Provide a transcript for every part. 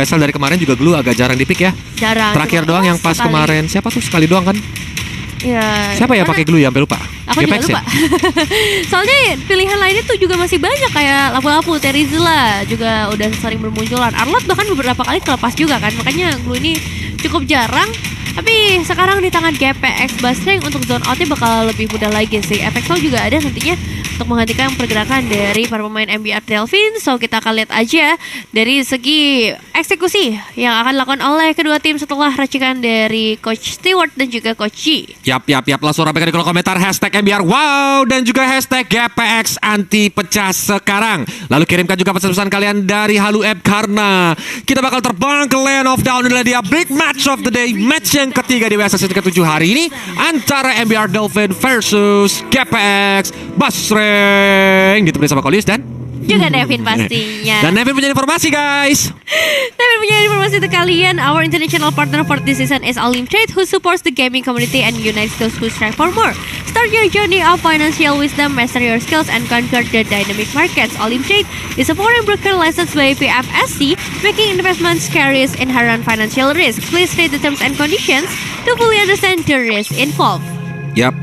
Asal dari kemarin juga Glue agak jarang di pick ya. Jarang. Terakhir doang yang pas sekali. kemarin. Siapa tuh sekali doang kan? Ya, Siapa ya pakai Glue ya? Sampai lupa. Aku juga Gepex lupa. Soalnya pilihan lainnya tuh juga masih banyak kayak Lapu-Lapu, Terizla juga udah sering bermunculan. Arlot bahkan beberapa kali kelepas juga kan. Makanya Glue ini cukup jarang. Tapi sekarang di tangan GPX Basreng untuk zone outnya bakal lebih mudah lagi sih. Efek Soul juga ada nantinya untuk menghentikan pergerakan dari para pemain MBR Delfin. So kita akan lihat aja dari segi eksekusi yang akan dilakukan oleh kedua tim setelah racikan dari Coach Stewart dan juga Coach G. Yap. Langsung rapikan di kolom komentar hashtag MBR wow dan juga hashtag GPX anti pecah sekarang. Lalu kirimkan juga pesan-pesan kalian dari Halu App karena kita bakal terbang ke Land of Down. Inilah dia big match of the day. Match yang ketiga di WSS season ke-7 hari ini antara MBR Dolphin versus GPX Basreng. Ditemani sama Kolius dan Juga Nevin pastinya. Dan Nevin punya informasi guys. Nevin punya informasi untuk kalian. Our international partner for this season is Olim Trade, who supports the gaming community and unites those who strive for more. Start your journey of financial wisdom, master your skills, and conquer the dynamic markets. Olim Trade is a foreign broker licensed by PFSC, making investments carries inherent financial risk. Please read the terms and conditions to fully understand the risk involved. Yap.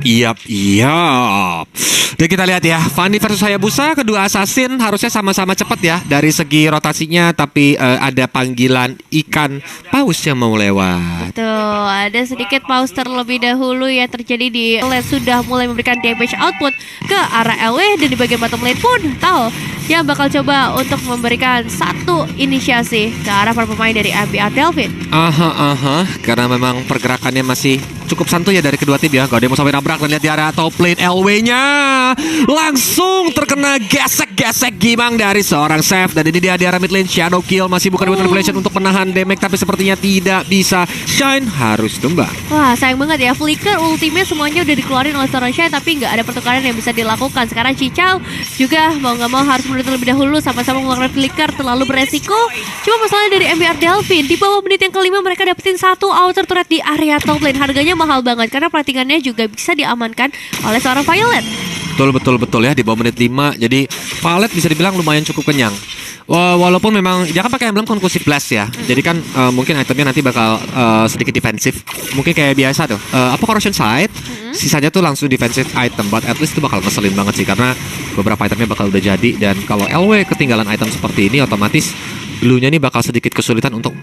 Dan kita lihat ya, Fanny versus Hayabusa, kedua assassin harusnya sama-sama cepat ya dari segi rotasinya, tapi ada panggilan ikan paus yang mau lewat. Tuh, ada sedikit pause terlebih dahulu yang terjadi di lane, sudah mulai memberikan damage output ke arah LW, dan di bagian bottom lane pun tahu yang bakal coba untuk memberikan satu inisiasi ke arah para pemain dari MBR Delfin. Karena memang pergerakannya masih cukup santuy ya dari kedua tim ya. Gak ada yang mau sampai nabrak, dan lihat di area top lane LW-nya langsung terkena gesek-gesek gimang dari seorang Chef. Dan ini dia di area mid lane, Shadow Kill masih bukan manipulation untuk menahan damage, tapi sepertinya tidak bisa. Shine harus tumbang. Wah, sayang banget ya, Flicker ultimate semuanya udah dikeluarin oleh seorang Shine, tapi nggak ada pertukaran yang bisa dilakukan. Sekarang Cicau juga mau nggak mau harus menurut terlebih dahulu, sama-sama mengeluarkan Flicker, terlalu beresiko. Cuma masalahnya dari MBR Delfin, di bawah menit yang kelima mereka dapetin satu outer turret di area top lane. Harganya mahal banget karena platingannya juga bisa diamankan oleh seorang Violet. Betul ya, di bawah menit 5. Jadi Violet bisa dibilang lumayan cukup kenyang. Walaupun memang dia kan pakai emblem Conclusive Blast ya. Jadi kan mungkin itemnya nanti bakal sedikit defensif. Mungkin kayak biasa tuh Corrosion Sight. Sisanya tuh langsung defensive item. But at least itu bakal ngeselin banget sih, karena beberapa itemnya bakal udah jadi. Dan kalau LW ketinggalan item seperti ini, otomatis Blue-nya nih bakal sedikit kesulitan untuk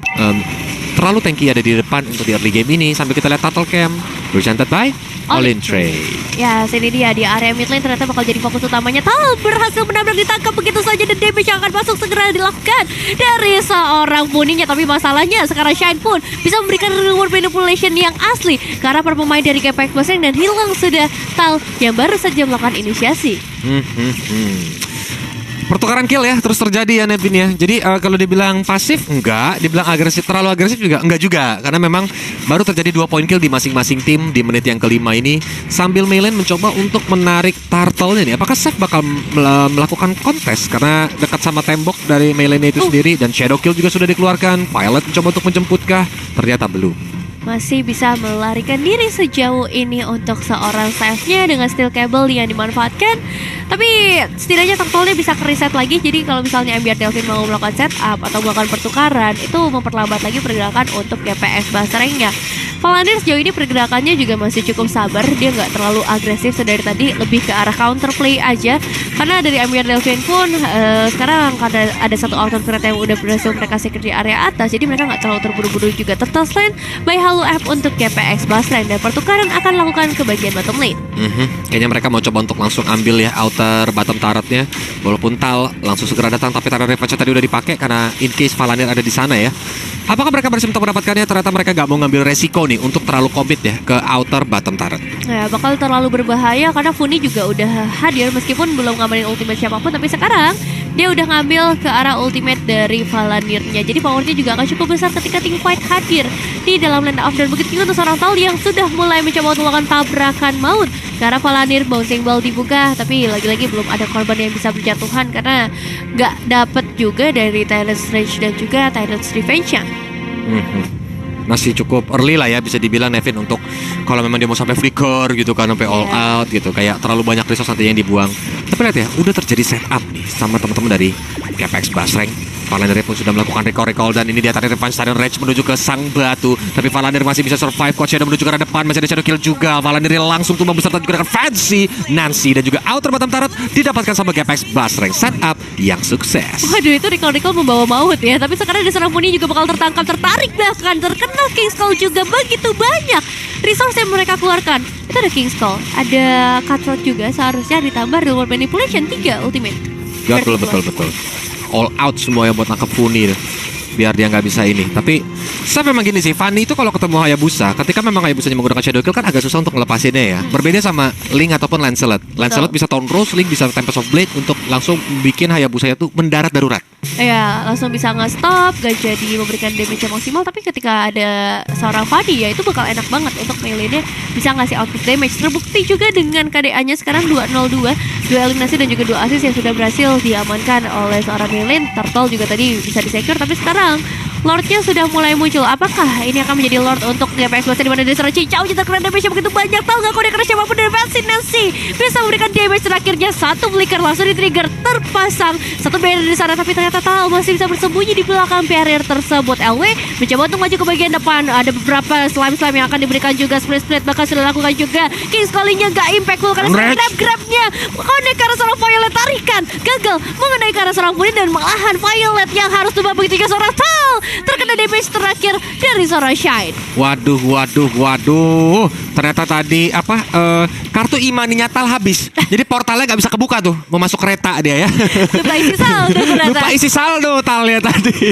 terlalu tanky ada di depan untuk di early game ini. Sampai kita lihat Turtle Camp presented by Olim Trade. Ya, sini dia di area mid lane ternyata bakal jadi fokus utamanya. Tal berhasil menabrak, ditangkap begitu saja, dan damage yang akan masuk segera dilakukan dari seorang Puninya. Tapi masalahnya sekarang Shine pun bisa memberikan reward manipulation yang asli karena para pemain dari GPX Basreng, dan hilang sudah Tal yang baru saja melakukan inisiasi. Pertukaran kill ya terus terjadi ya Nevin ya. Jadi kalau dibilang pasif enggak, dibilang agresif, terlalu agresif juga enggak juga. Karena memang baru terjadi 2 point kill di masing-masing tim di menit yang kelima ini. Sambil Meilin mencoba untuk menarik turtle-nya nih. Apakah Chef bakal melakukan kontes karena dekat sama tembok dari Meilin itu sendiri. Dan Shadow Kill juga sudah dikeluarkan. Violet mencoba untuk menjemputkah? Ternyata belum. Masih bisa melarikan diri sejauh ini untuk seorang Chef-nya dengan steel cable yang dimanfaatkan. Tapi setidaknya turtle-nya bisa ke-reset lagi. Jadi kalau misalnya MBR Delfin mau melakukan setup atau melakukan pertukaran, itu memperlambat lagi pergerakan untuk GPX Basreng-nya. Palantir sejauh ini pergerakannya juga masih cukup sabar. Dia nggak terlalu agresif sedari tadi, lebih ke arah counterplay aja. Karena dari MBR Delfin pun sekarang ada satu outer threat yang udah berhasil mereka secure di area atas. Jadi mereka nggak terlalu terburu-buru juga. Turtle Slant by Halo App untuk GPX Basreng, dan pertukaran akan lakukan ke bagian bottom lane. Kayaknya mereka mau coba untuk langsung ambil ya outer bottom turretnya. Walaupun Tal langsung segera datang, tapi Tara Revenge tadi udah dipakai karena in case Palantir ada di sana ya. Apakah mereka berhasil untuk mendapatkannya? Ternyata mereka gak mau ngambil resiko nih untuk terlalu commit ya ke outer bottom turret. Ya, bakal terlalu berbahaya karena Funi juga udah hadir meskipun belum ngamarin ultimate siapapun, tapi sekarang dia udah ngambil ke arah ultimate dari Valanirnya. Jadi powernya juga akan cukup besar ketika Team Fight hadir di dalam Land of Down. Begitu juga untuk seorang Tal yang sudah mulai mencoba untuk melakukan tabrakan maut karena Valanir bouncing ball dibuka, tapi lagi-lagi belum ada korban yang bisa berjatuhan karena nggak dapet juga dari Tyrant's Rage dan juga Tyrant's Revenge. Masih cukup early lah ya bisa dibilang Nevin, untuk kalau memang dia mau sampai flicker gitu kan, sampai all out gitu, kayak terlalu banyak resource nanti yang dibuang. Tapi lihat ya, udah terjadi setup nih sama teman-teman dari GPX Basreng. Valandir pun sudah melakukan recall dan ini dia tarik Revenge Stadion Rage menuju ke sang batu. Tapi Valandir masih bisa survive. Coach Shadow menuju ke arah depan, masih ada Shadow Kill juga. Valandir langsung tumbang beserta juga dengan Fancy, Nancy dan juga Outer bottom turret didapatkan sama Gapex Blast Rank setup yang sukses. Waduh, itu recall membawa maut ya. Tapi sekarang di serang Puni juga bakal tertarik bahkan terkenal King's Call juga begitu banyak resource yang mereka keluarkan. Itu ada King's Call, ada Cutthroat juga seharusnya ditambah Real World Manipulation 3 ultimate. Betul. All out semua yang buat nangkep Funi biar dia nggak bisa ini. Tapi saya memang gini sih, Fanny itu kalau ketemu Hayabusa, ketika memang Hayabusanya menggunakan Shadow Kill kan agak susah untuk ngelepasinnya ya. Berbeda sama Link ataupun Lancelot. Lancelot bisa Taunt Rose, Link bisa Tempest of Blade untuk langsung bikin Hayabusanya tuh mendarat darurat. Ya, langsung bisa nge-stop, gak jadi memberikan damage yang maksimal. Tapi ketika ada seorang Fanny ya itu bakal enak banget untuk melee-nya bisa ngasih output damage. Terbukti juga dengan KDA-nya sekarang 2-0-2, 2 eliminasi dan juga 2 assist yang sudah berhasil diamankan oleh seorang Meilin. Turtle juga tadi bisa disecure, tapi sekarang Lordnya sudah mulai muncul. Apakah ini akan menjadi Lord untuk GPX Blast di mana dari seorang Cincau kita kena damage yang begitu banyak. Tahu nggak kode kena siapapun dari Nancy bisa memberikan damage terakhirnya. Satu flicker langsung di trigger terpasang. Satu banner di sana tapi ternyata Tal masih bisa bersembunyi di belakang barrier tersebut. LW mencoba untuk maju ke bagian depan. Ada beberapa slime yang akan diberikan juga. Split bahkan sudah lakukan juga. King's Calling-nya nggak impactful karena grab-grabnya kode ke arah seorang Violet tarikan gagal mengenai ke arah seorang Puni dan malahan Violet yang harus tumbang begitu juga seorang Tal terkena damage terakhir dari seorang Shine. Waduh. Ternyata tadi kartu imaninya Tal habis. Jadi portalnya nggak bisa kebuka tuh. Mau masuk kereta dia ya. Lupa isi saldo ternyata. Lupa isi saldo Talnya tadi.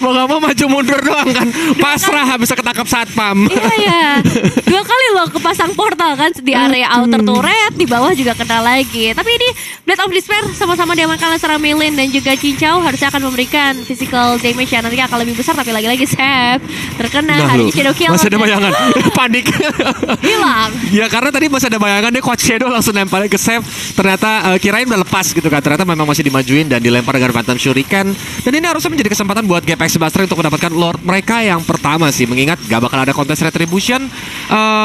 Mau nggak mau maju mundur doang kan. Pasrah habis ketangkap satpam. Iya. 2 kali loh kepasang portal kan di area outer turret, di bawah juga kena lagi. Tapi ini Blade of Despair sama-sama diamankan oleh seorang Meilin dan juga Cincau harusnya akan memberikan physical damage yang nanti akan lebih besar. Tapi lagi-lagi Sep terkena hari Shadow Kill. Masih ada bayangan. Panik. Hilang. Ya karena tadi masih ada bayangan deh Coach Shadow langsung lempar ke Sep. Ternyata kirain udah lepas gitu kan. Ternyata memang masih dimajuin dan dilempar dengan Phantom Shuriken. Dan ini harusnya menjadi kesempatan buat GPX Blast Rank untuk mendapatkan Lord mereka yang pertama sih. Mengingat gak bakal ada kontes Retribution.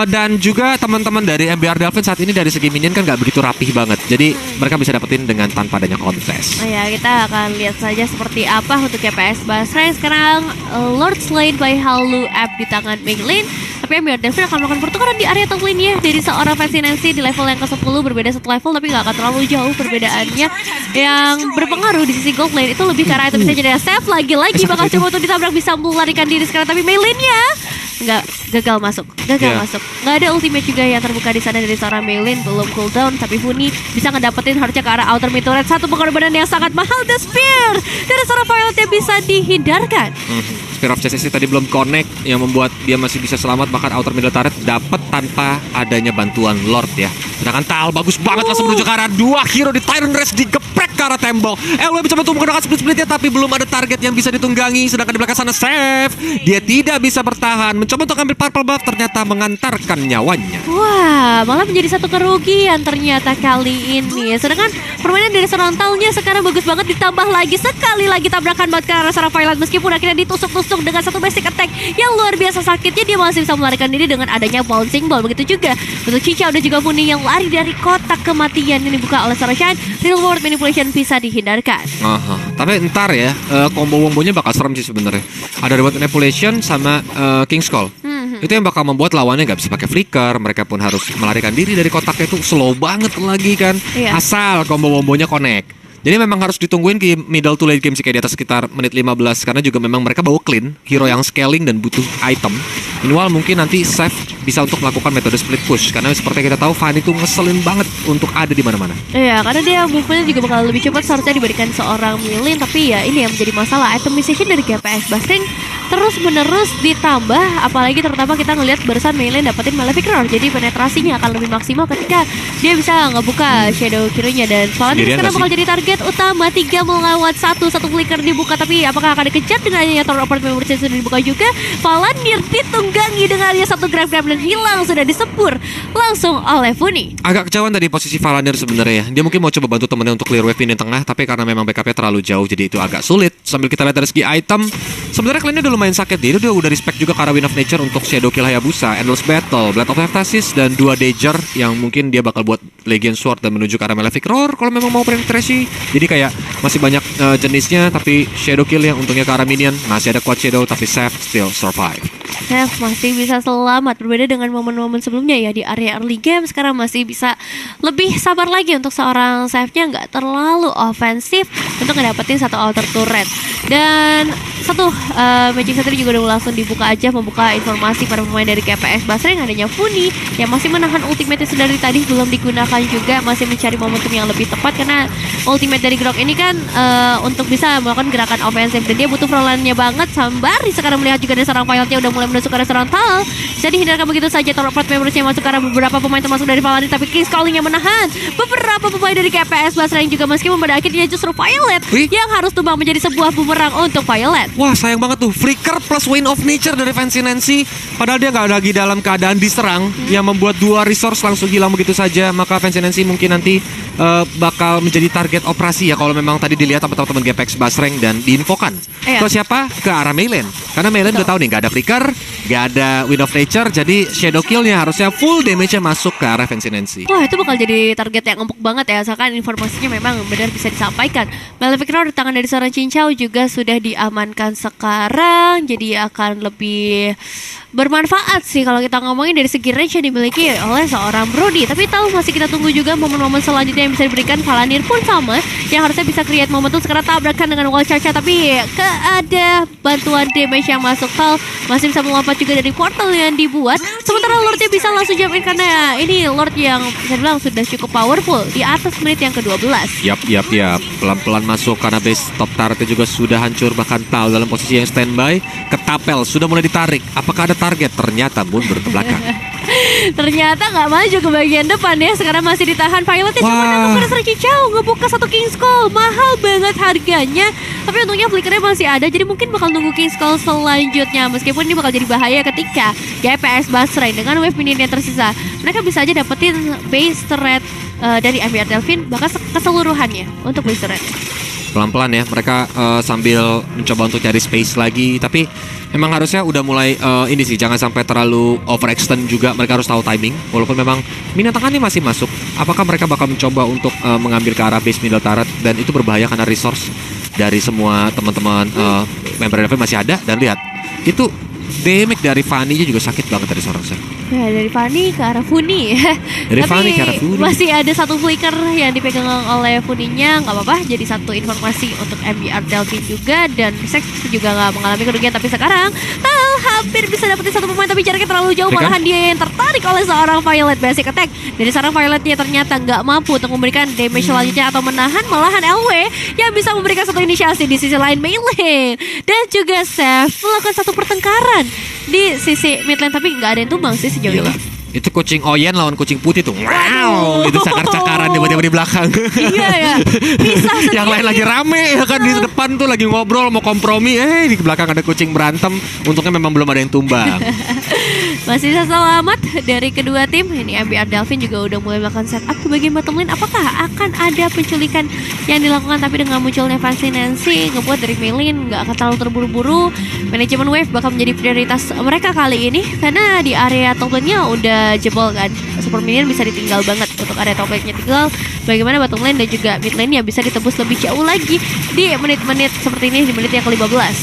Dan juga teman-teman dari MBR Delvin saat ini dari segi minion kan gak begitu rapih banget. Jadi mereka bisa dapetin dengan tanpa adanya kontes. Ya kita akan lihat saja seperti apa untuk GPX Blast Rank. Sekarang Lord Slain by Halu App di tangan Meilin. Tapi MBR Delvin akan melakukan pertukaran di area top lane-nya dari seorang Fancy Nancy di level yang ke-10. Berbeda satu level tapi gak akan terlalu jauh perbedaannya. Yang berpengaruh di sisi gold lane itu lebih ke arah itu bisa jadi save. Lagi-lagi bakal coba untuk ditabrak, bisa melarikan diri sekarang. Tapi Meilin-nya gagal masuk. Nggak ada ultimate juga yang terbuka di sana dari seorang Meilin, belum cooldown. Tapi Funi bisa ngedapetin harusnya ke arah outer mid turret. Satu pengorbanan yang sangat mahal, The Spear dari seorang Violet yang bisa dihindarkan. Spear of Justice tadi belum connect yang membuat dia masih bisa selamat, bahkan outer middle turret dapat tanpa adanya bantuan Lord ya. Sedangkan Tal bagus banget langsung menuju ke arah 2 hero di Tyrant Race, digeprek ke arah tembok. LW mencoba untuk menggunakan split-splitnya tapi belum ada target yang bisa ditunggangi. Sedangkan di belakang sana Save, dia tidak bisa bertahan. Mencoba untuk ambil purple buff, ternyata mengantarkan nyawanya. Wah, malah menjadi satu kerugian ternyata kali ini. Sedangkan permainan dari seorang Talnya sekarang bagus banget, ditambah lagi sekali lagi tabrakan buat ke arah seorang Violet. Meskipun akhirnya ditusuk-tusuk dengan satu basic attack yang luar biasa sakitnya, dia masih bisa melarikan diri dengan adanya bouncing ball. Begitu juga untuk Cincau dan juga Funi yang lari dari kotak kematian yang dibuka oleh seorang Shine. Real World Manipulation bisa dihindarkan. Tapi ntar ya, combo-wombonya bakal serem sih sebenarnya. Ada Real World Manipulation sama King's Call. Itu yang bakal membuat lawannya nggak bisa pakai flicker. Mereka pun harus melarikan diri dari kotaknya, itu slow banget lagi kan. Asal combo-wombonya connect. Jadi memang harus ditungguin di middle to late game sih, kayak di atas sekitar menit 15. Karena juga memang mereka bawa clean hero yang scaling dan butuh item. Minimal mungkin nanti Seth bisa untuk melakukan metode split push. Karena seperti kita tahu Fanny itu ngeselin banget untuk ada di mana-mana. Iya, karena dia movement juga bakal lebih cepat seharusnya diberikan seorang Meilin. Tapi ya ini yang menjadi masalah, itemization dari GPX Blast Rank terus-menerus ditambah. Apalagi terutama kita ngelihat barusan Meilin dapetin Malefic Roar. Jadi penetrasinya akan lebih maksimal ketika dia bisa ngebuka Shadow Hero-nya. Dan Valandir sekarang bakal jadi target utama. 3 melawan 1 flicker dibuka. Tapi apakah akan dikejar dengan adanya Tower of Memories sudah dibuka juga? Valandir ditunggangi dengan adanya satu grab-grab dan hilang, sudah disepur langsung oleh Funi. Agak kejauhan tadi posisi Valandir sebenarnya ya. Dia mungkin mau coba bantu temennya untuk clear wave ini tengah, tapi karena memang backupnya terlalu jauh jadi itu agak sulit. Sambil kita lihat dari segi item, sebenarnya kalian udah lumayan sakit. Dia udah respect juga ke arah Wind of Nature untuk Shadow Kill Hayabusa, Endless Battle, Blade of Ecstasis, dan 2 Danger yang mungkin dia bakal buat Legion Sword dan menuju ke arah Malefic Roar kalau memang mau penetrasi. Jadi kayak masih banyak jenisnya, tapi Shadow Kill yang untungnya ke arah minion. Masih ada Quad Shadow, tapi Seth still survive. Seth masih bisa selamat, berbeda dengan momen-momen sebelumnya ya di area early game. Sekarang masih bisa lebih sabar lagi untuk seorang Seth-nya nggak terlalu ofensif untuk ngedapetin satu alter turret. Dan satu Magic Sentry juga udah langsung dibuka aja, membuka informasi para pemain dari KPS Basreng adanya Funi yang masih menahan ultimate dari tadi belum digunakan juga, masih mencari momentum yang lebih tepat karena ultimate dari Grok ini kan untuk bisa melakukan gerakan ofensif dan dia butuh frontline-nya banget. Sambari sekarang melihat juga dari seorang pilotnya udah mulai menusuk ke arah seorang Tal, bisa dihindarkan begitu saja. Top 4 membersnya masuk ke arah beberapa pemain termasuk dari Valani, tapi King's Calling-nya menahan beberapa pemain dari KPS Basreng juga, meskipun pada akhirnya justru Violet yang harus tumbang menjadi sebuah bumerang untuk Violet. Wah, sayang banget tuh Flicker plus Wind of Nature dari Fancy Nancy. Padahal dia nggak lagi dalam keadaan diserang, yang membuat 2 resource langsung hilang begitu saja. Maka Fancy Nancy mungkin nanti bakal menjadi target operasi ya kalau memang tadi dilihat sama teman-teman GPX Basreng dan diinfokan. Ke siapa? Ke arah Meilen. Karena Meilen udah tahu nih nggak ada Flicker, nggak ada Wind of Nature, jadi Shadow Kill-nya harusnya full damage-nya masuk ke arah Fancy Nancy. Wah, itu bakal jadi target yang empuk banget ya, asalkan informasinya memang benar bisa disampaikan. Malefic Roar di tangan dari seorang Cincau juga sudah diamankan sekarang, jadi akan lebih bermanfaat sih kalau kita ngomongin dari segi range yang dimiliki oleh seorang Brody. Tapi tahu masih kita tunggu juga momen-momen selanjutnya yang bisa diberikan. Valanir pun sama yang harusnya bisa create momentum, sekarang tabrakan dengan wall charge, tapi ada bantuan damage yang masuk. Tal masih bisa melompat juga dari portal yang dibuat, sementara Lordnya bisa langsung jump in karena ini Lord yang bisa dibilang sudah cukup powerful di atas menit yang ke-12. Yap, pelan-pelan masuk karena base top turretnya juga sudah hancur. Bahkan Tal dalam posisi yang standby, ketapel sudah mulai ditarik. Apakah ada target? Ternyata mundur ke belakang. Ternyata nggak maju ke bagian depan ya. Sekarang masih ditahan. Violetnya cuma nangkep Sir Cicau, ngebuka satu King's Call, mahal banget harganya. Tapi untungnya flickernya masih ada, jadi mungkin bakal nunggu King's Call selanjutnya. Meskipun ini bakal jadi bahaya ketika GPS Basreng dengan wave minion yang tersisa, mereka bisa aja dapetin base turret dari MBR Delphine bahkan keseluruhannya untuk base turret. Pelan-pelan ya mereka sambil mencoba untuk cari space lagi, tapi memang harusnya udah mulai ini sih, jangan sampai terlalu overextend juga. Mereka harus tahu timing. Walaupun memang minion tangannya masih masuk, apakah mereka bakal mencoba untuk mengambil ke arah base middle turret, dan itu berbahaya karena resource dari semua teman-teman member Delphine masih ada. Dan lihat itu damage dari Fanny juga sakit banget dari seorang Seth. Ya, dari Fanny ke arah Funi. Dari tapi Fanny ke arah Funi. masih ada satu flicker yang dipegang oleh Funinya, nggak apa-apa. Jadi satu informasi untuk MBR Delphine juga, dan Sex juga nggak mengalami kerugian. Tapi sekarang Tal hampir bisa dapetin satu pemain, tapi jaraknya terlalu jauh. Malahan dia yang tertarik oleh seorang Violet. Basic attack dari seorang Violetnya ternyata nggak mampu untuk memberikan damage selanjutnya atau menahan. Malahan LW yang bisa memberikan satu inisiasi di sisi lain Meilen. Dan juga Seth melakukan satu pertengkaran di sisi mid lane, tapi nggak ada yang tumbang sih sejauh ini. Itu kucing Oyen lawan kucing putih tuh. Wow, gitu cakar-cakaran tiba-tiba di belakang. Iya ya. Bisa sendiri. Yang lain lagi rame ya kan, di depan tuh lagi ngobrol mau kompromi, di belakang ada kucing berantem. Untungnya memang belum ada yang tumbang. Masih bisa selamat dari kedua tim. Ini MBR Delphine juga udah mulai melakukan setup ke bagian bottom lane. Apakah akan ada penculikan yang dilakukan, tapi dengan munculnya Fancy Nancy ngebuat dari Meilen nggak akan terlalu terburu-buru. Manajemen wave bakal menjadi prioritas mereka kali ini, karena di area top lane-nya udah jebol kan. Super minion bisa ditinggal banget untuk area top lane-nya. Tinggal bagaimana bottom lane dan juga mid lane-nya bisa ditebus lebih jauh lagi di menit-menit seperti ini, di menit yang ke-15.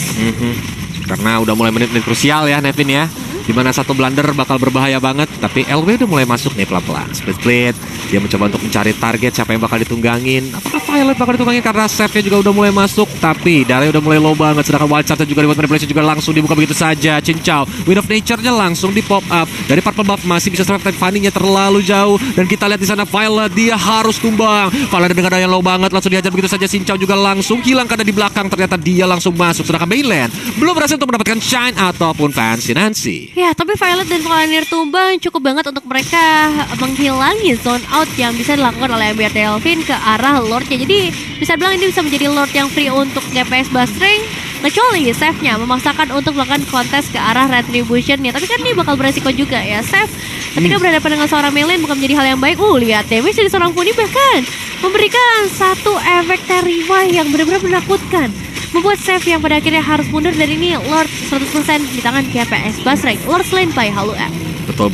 Karena udah mulai menit-menit krusial ya Nevin ya, dimana satu blunder bakal berbahaya banget. Tapi LW udah mulai masuk nih pelan-pelan. Split. Dia mencoba untuk mencari target siapa yang bakal ditunggangin. Apakah Violet bakal ditunggangin karena save-nya juga udah mulai masuk. Tapi darahnya udah mulai low banget. Sedangkan wild charge juga dibuat manipulation juga langsung dibuka begitu saja. Cincau, Wind of Nature-nya langsung di pop up. Dari purple buff masih bisa survive, tapi Fanny-nya terlalu jauh. Dan kita lihat di sana Violet, dia harus tumbang. Violet dengan daya low banget langsung dihajar begitu saja. Cincau juga langsung hilang karena di belakang ternyata dia langsung masuk. Sedangkan Meilen belum berhasil untuk mendapatkan Shine ataupun Fancy Nancy. Ya, tapi Violet dan Valanir tumbang cukup banget untuk mereka menghilangi zone out yang bisa dilakukan oleh MBR Delphine ke arah Lordnya. Jadi bisa bilang ini bisa menjadi Lord yang free untuk GPS Basreng, kecuali Seth-nya memaksakan untuk melakukan kontes ke arah Retribution-nya. Tapi kan ini bakal beresiko juga ya. Seth ketika berhadapan dengan seorang Meilen bukan menjadi hal yang baik. Lihat damage dari seorang Funi bahkan memberikan satu efek Terrify yang benar-benar menakutkan. membuat Seth yang pada akhirnya harus mundur dari ini Lord 100% di tangan GPX Basreng. Lord slain by Halua. Betul.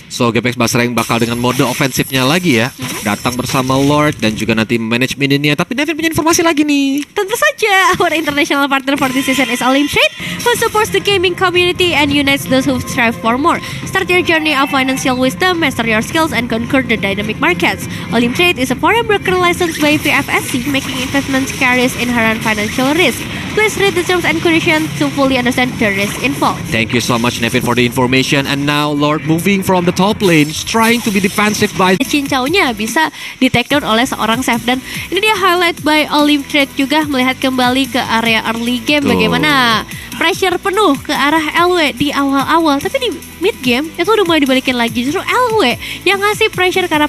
So GPX Basreng bakal dengan mode ofensifnya lagi ya. Datang bersama Lord dan juga nanti manage minionnya. Tapi Nevin punya informasi lagi nih. Tentu saja, our international partner for this season is Alim Trade, who supports the gaming community and unites those who strive for more. Start your journey of financial wisdom, master your skills, and conquer the dynamic markets. Alim Trade is a foreign broker licensed by VFSC, making investments carries inherent financial risk. Please read the terms and conditions to fully understand the risk involved. Thank you so much Nevin for the information. And now Lord moving from the top lane, trying to be defensive by Cincaunya bisa di take down oleh seorang Seth, dan ini dia highlight by Olim Trade juga melihat kembali ke area early game. Tuh. Bagaimana pressure penuh ke arah LW di awal-awal, tapi di mid game itu udah mulai dibalikin lagi. Justru LW yang ngasih pressure karena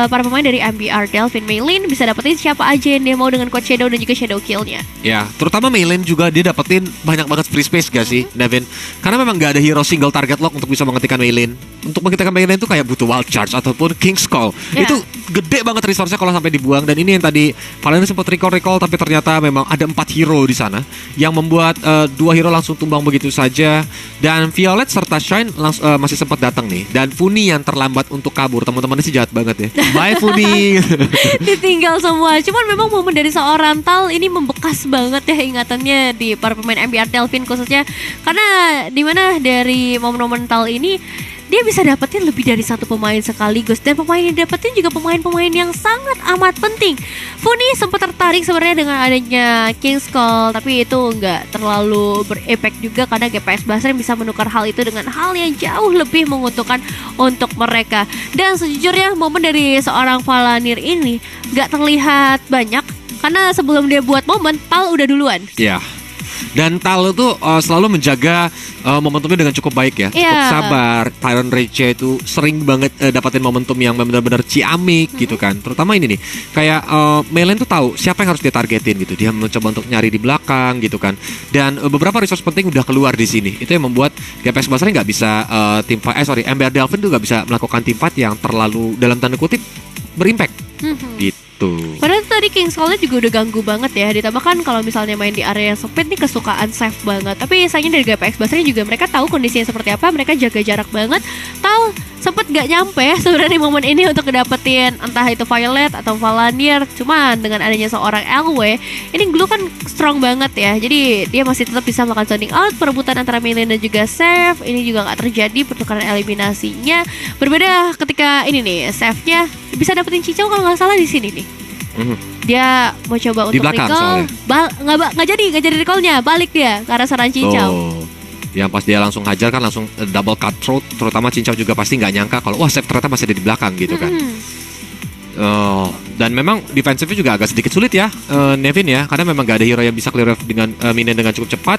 para pemain dari MBR, Delvin, Maylin bisa dapetin siapa aja yang dia mau dengan Quad Shadow dan juga Shadow Kill-nya. ya, terutama Maylin juga dia dapetin banyak banget free space gak sih, Nevin? Karena memang gak ada hero single target lock untuk bisa menghentikan Maylin. Untuk menghentikan Maylin itu kayak butuh wild charge ataupun King's Call. Ya. Itu gede banget resource-nya kalau sampai dibuang. Dan ini yang tadi Valen sempat recall, tapi ternyata memang ada 4 hero di sana yang membuat 2 hero langsung tumbang begitu saja. Dan Violet serta Shine masih sempat datang nih. Dan Funi yang terlambat untuk kabur. Teman-temannya sih jahat banget ya. Bye Funi. Ditinggal semua. Cuman memang momen dari seorang Tal ini membekas banget ya ingatannya di para pemain MBR Delvin khususnya, karena dimana dari momen-momen Tal ini dia bisa dapetin lebih dari satu pemain sekaligus, dan pemain yang dapetin juga pemain-pemain yang sangat amat penting. Funi sempat tertarik sebenarnya dengan adanya King's Call, tapi itu nggak terlalu berefek juga karena GPX Basreng bisa menukar hal itu dengan hal yang jauh lebih menguntungkan untuk mereka. Dan sejujurnya momen dari seorang Valanir ini nggak terlihat banyak karena sebelum dia buat momen, Tal udah duluan. Ya. Dan Tal itu selalu menjaga momentumnya dengan cukup baik ya. Cukup Iya. sabar. Tyron Rage itu sering banget dapatin momentum yang benar-benar ciamik gitu kan. Terutama ini nih, kayak Maylin tuh tahu siapa yang harus dia targetin gitu. Dia mencoba untuk nyari di belakang gitu kan. Dan beberapa resource penting udah keluar di sini. Itu yang membuat GPX Basreng nggak bisa MBR Delvin tuh nggak bisa melakukan team fight yang terlalu dalam tanda kutip berimpact gitu. Padahal tadi King's Call-nya juga udah ganggu banget ya. Ditambahkan kalau misalnya main di area yang sempit nih kesukaan Seth banget. Tapi sayangnya dari GPX Basreng juga mereka tahu kondisinya seperti apa. Mereka jaga jarak banget. Tal sempet gak nyampe sebenarnya di momen ini untuk dapetin entah itu Violet atau Valanir. Cuman dengan adanya seorang LW, ini Glue kan strong banget ya. Jadi dia masih tetap bisa melakukan sounding out. Perebutan antara Maylin dan juga Seth ini juga gak terjadi pertukaran eliminasinya. Berbeda ketika ini nih Seth-nya bisa dapetin Cicau kalau nggak salah di sini nih. Dia mau coba Di untuk belakang recall, nggak jadi recallnya, balik dia ke arah serangan Cicau. Yang pas dia langsung hajar kan langsung double cutthroat. Terutama Cincau juga pasti nggak nyangka kalau wah Seth ternyata masih ada di belakang gitu kan. Dan memang defensifnya juga agak sedikit sulit ya, Nevin ya, karena memang gak ada hero yang bisa clear dengan minion dengan cukup cepat.